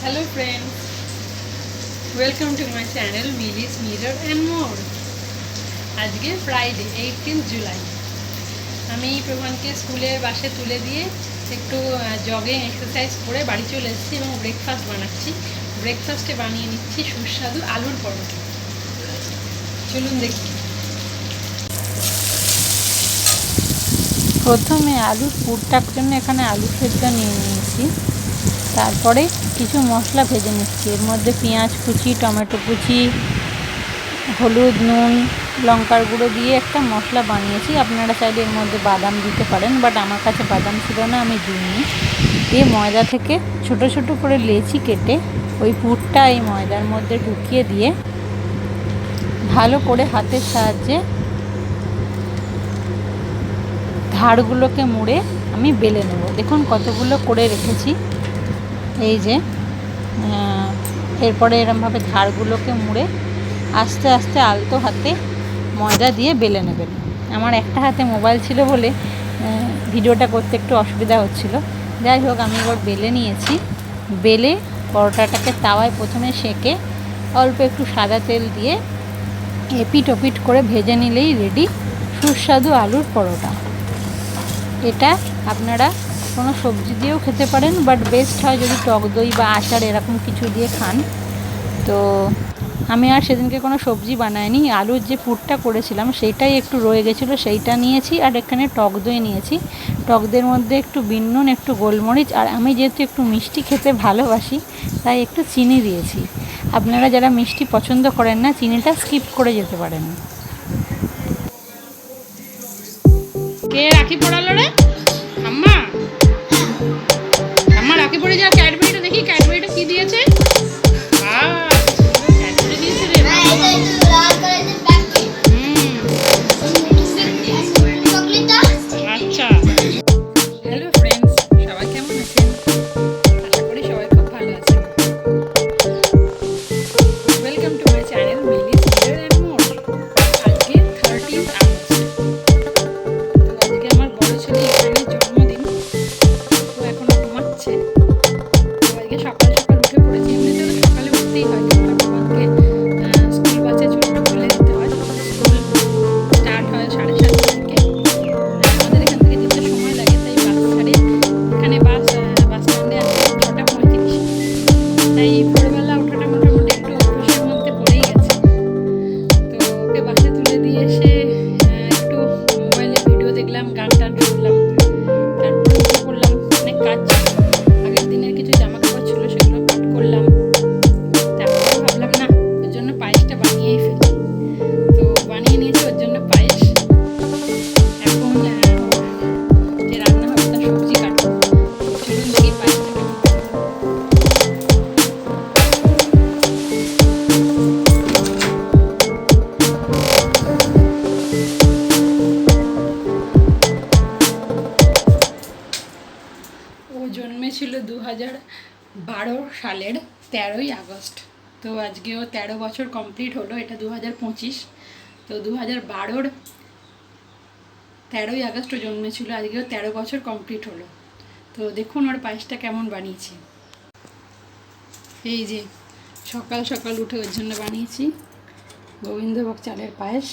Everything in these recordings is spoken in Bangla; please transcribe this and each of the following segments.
Hello friends, welcome to my channel Milli's Mirror and More. আজকে ফ্রাইডে 18 জুলাই। আমি প্রমাণকে স্কুলের বাসে তুলে দিয়ে একটু জগিং এক্সারসাইজ করে বাড়ি চলে এসেছি এবং ব্রেকফাস্ট বানাচ্ছি। ব্রেকফাস্টে বানিয়ে নিচ্ছি সুস্বাদু আলুর পরোটা। চলুন দেখি। প্রথমে আলুর পুরটার জন্য এখানে আলু সেদ্ধ নিয়ে নিয়েছি, তারপরে কিছু মশলা ভেজে নিচ্ছি। এর মধ্যে পেঁয়াজ কুচি, টমেটো কুচি, হলুদ, নুন, লঙ্কার গুঁড়ো দিয়ে একটা মশলা বানিয়েছি। আপনারা চাইলে এর মধ্যে বাদাম দিতে পারেন, বাট আমার কাছে বাদাম ছিল না, আমি দিইনি। দিয়ে ময়দা থেকে ছোট ছোট করে লেচি কেটে ওই পুরটা এই ময়দার মধ্যে ঢুকিয়ে দিয়ে ভালো করে হাতের সাহায্যে ধারগুলোকে মুড়ে আমি বেলে নেব। দেখুন কতগুলো করে রেখেছি। এই যে এরপরে এরমভাবে ধারগুলোকে মুড়ে আস্তে আস্তে আলতো হাতে ময়দা দিয়ে বেলে নেবেন। আমার একটা হাতে মোবাইল ছিল বলে ভিডিওটা করতে একটু অসুবিধা হচ্ছিল। যাই হোক, আমি এবার বেলে নিয়েছি। বেলে পরোটাটাকে তাওয়ায় প্রথমে সেঁকে অল্প একটু সাদা তেল দিয়ে এপিট ওপিট করে ভেজে নিলেই রেডি সুস্বাদু আলুর পরোটা। এটা আপনারা কোনো সবজি দিয়েও খেতে পারেন, বাট বেস্ট হয় যদি টক দই বা আচার এরকম কিছু দিয়ে খান। তো আমি আর সেদিনকে কোনো সবজি বানাইনি। আলুর যে পুরটা করেছিলাম সেইটাই একটু রয়ে গেছিলো, সেইটা নিয়েছি। আর এখানে টক দই নিয়েছি। টক দইয়ের মধ্যে একটু বিন নুন, একটু গোলমরিচ, আর আমি যেহেতু একটু মিষ্টি খেতে ভালোবাসি তাই একটু চিনি দিয়েছি। আপনারা যারা মিষ্টি পছন্দ করেন না, চিনিটা স্কিপ করে যেতে পারেন। কে রাখি পড়ালো রে? আম্মা আম্মা রাখি পড়ে যা। ক্যাডবেরিটা দেখি, ক্যাডবেরিটা কি দিয়েছে? ক্যাডবেরি দিয়েছে রে। আচ্ছা, হ্যালো ফ্রেন্ডস, সবাই কেমন আছেন? আশা করি সবাই খুব ভালো আছেন। Welcome to my channel মিলিস mirror and more. আজকে 13th আগস্ট। তো আজকে আমার বড় ছেলে ইভানের জন্মদিন। তো এখনো ঘুমাচ্ছে। তো আজকে সকাল সকাল উঠে পড়েছি। এমনিতে তো সকালে উঠতেই হয়, ভগবানকে স্কুল বাসে ছোট্ট তুলে দিতে হয়। স্কুল স্টার্ট হয় 7:30 থেকে। আমাদের এখান থেকে যেতে সময় লাগে, তাই বাস ছাড়ে। এখানে বাস স্ট্যান্ডে আসে 6:35। তাই ভোরবেলা ওঠাটা মোটামুটি একটু অভ্যাসের মধ্যে পড়েই গেছে। তো ওকে বাসে তুলে দিয়ে এসে একটু মোবাইলে ভিডিও দেখলাম, গান টান শুনলাম। তারপরে উঠে পড়লাম। অনেক কাজ ছিল, আগের দিনের কিছু জামা কাপড় ছিল, সেগুলো পাট করলাম। তারপরে ভাবলাম না, ওর জন্য পায়েসটা বানিয়েই ফেলি। তো বানিয়ে নিয়েছি ওর জন্য পায়েস। এখন যে রান্না হবে তার সবজি কাটবো। চলুন দেখি পায়েসটা কেমন। ও জন্মেছিল 2012 সালের 13ই আগস্ট। তো আজকে ও 13 বছর কমপ্লিট হলো। এটা 2025। তো 2012-র 13ই আগস্ট ও জন্মেছিল। আজকেও 13 বছর কমপ্লিট হলো। তো দেখুন ওর পায়েসটা কেমন বানিয়েছি। এই যে সকাল সকাল উঠে ওর জন্য বানিয়েছি গোবিন্দভোগ চালের পায়েস।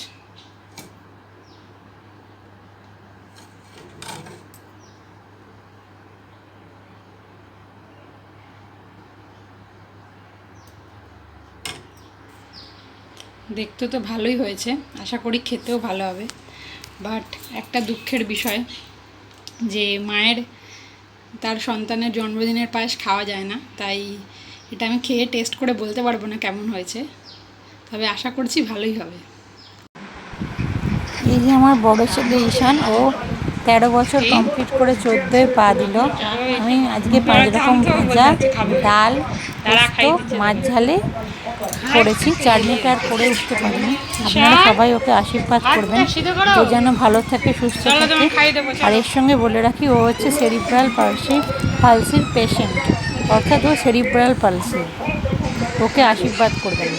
দেখতে তো ভালোই হয়েছে, আশা করি খেতেও ভালো হবে। বাট একটা দুঃখের বিষয় যে মায়ের তার সন্তানের জন্মদিনের পায়েস খাওয়া যায় না। তাই এটা আমি খেয়ে টেস্ট করে বলতে পারবো না কেমন হয়েছে, তবে আশা করছি ভালোই হবে। এই যে আমার বড় ছেলে ঈশান, ও 13 বছর কমপ্লিট করে 14-এ পা দিল। আমি আজকে 5 রকম ভাজা, ডাল, পোস্ত, মাছ ঝালে করেছি। চাটনিটা আর করে উঠতে পারিনি। আপনারা সবাই ওকে আশীর্বাদ করবেন, ও যেন ভালো থাকে, সুস্থ থাকে। আর এর সঙ্গে বলে রাখি, ও হচ্ছে সেরিব্রাল পালসির পেশেন্ট, অর্থাৎ ও সেরিব্রাল পালসি। ওকে আশীর্বাদ করবেন।